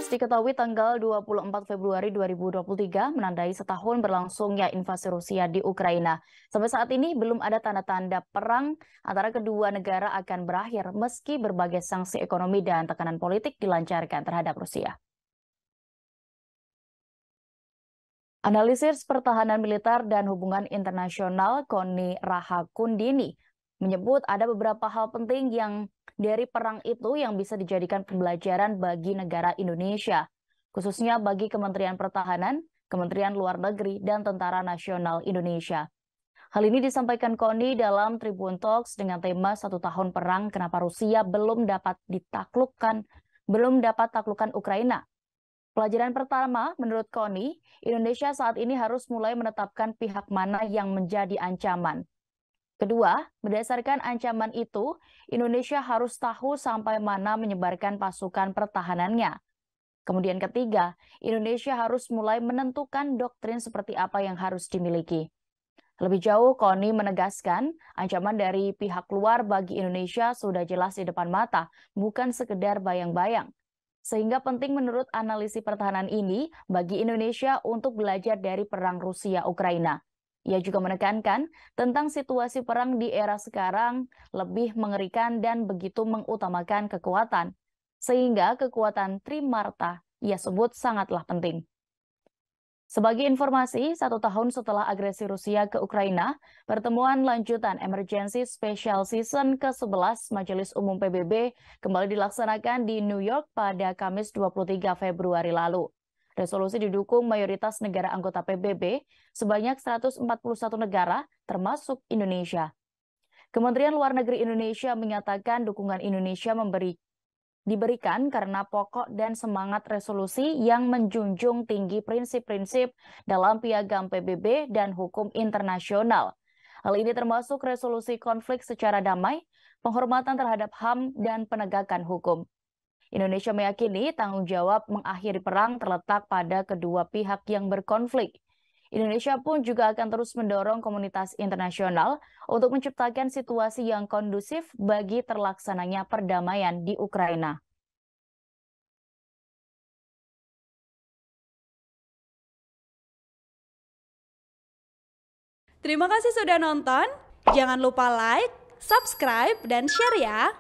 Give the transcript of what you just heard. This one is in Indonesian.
diketahui tanggal 24 Februari 2023 menandai setahun berlangsungnya invasi Rusia di Ukraina. Sampai saat ini belum ada tanda-tanda perang antara kedua negara akan berakhir meski berbagai sanksi ekonomi dan tekanan politik dilancarkan terhadap Rusia. Analisis pertahanan militer dan hubungan internasional Koni Rahakundini menyebut ada beberapa hal penting yang dari perang itu yang bisa dijadikan pembelajaran bagi negara Indonesia, khususnya bagi Kementerian Pertahanan, Kementerian Luar Negeri, dan Tentara Nasional Indonesia. Hal ini disampaikan Koni dalam Tribun Talks dengan tema 1 tahun perang kenapa Rusia belum dapat taklukkan Ukraina. Pelajaran pertama, menurut Koni, Indonesia saat ini harus mulai menetapkan pihak mana yang menjadi ancaman. Kedua, berdasarkan ancaman itu, Indonesia harus tahu sampai mana menyebarkan pasukan pertahanannya. Kemudian ketiga, Indonesia harus mulai menentukan doktrin seperti apa yang harus dimiliki. Lebih jauh, Koni menegaskan ancaman dari pihak luar bagi Indonesia sudah jelas di depan mata, bukan sekedar bayang-bayang. Sehingga penting menurut analisi pertahanan ini bagi Indonesia untuk belajar dari perang Rusia-Ukraina. Ia juga menekankan tentang situasi perang di era sekarang lebih mengerikan dan begitu mengutamakan kekuatan. Sehingga kekuatan Trimarta ia sebut sangatlah penting. Sebagai informasi, 1 tahun setelah agresi Rusia ke Ukraina, pertemuan lanjutan Emergency Special Session ke-11 Majelis Umum PBB kembali dilaksanakan di New York pada Kamis 23 Februari lalu. Resolusi didukung mayoritas negara anggota PBB sebanyak 141 negara, termasuk Indonesia. Kementerian Luar Negeri Indonesia menyatakan dukungan Indonesia diberikan karena pokok dan semangat resolusi yang menjunjung tinggi prinsip-prinsip dalam piagam PBB dan hukum internasional. Hal ini termasuk resolusi konflik secara damai, penghormatan terhadap HAM, dan penegakan hukum. Indonesia meyakini tanggung jawab mengakhiri perang terletak pada kedua pihak yang berkonflik. Indonesia pun juga akan terus mendorong komunitas internasional untuk menciptakan situasi yang kondusif bagi terlaksananya perdamaian di Ukraina. Terima kasih sudah nonton. Jangan lupa like, subscribe, dan share ya.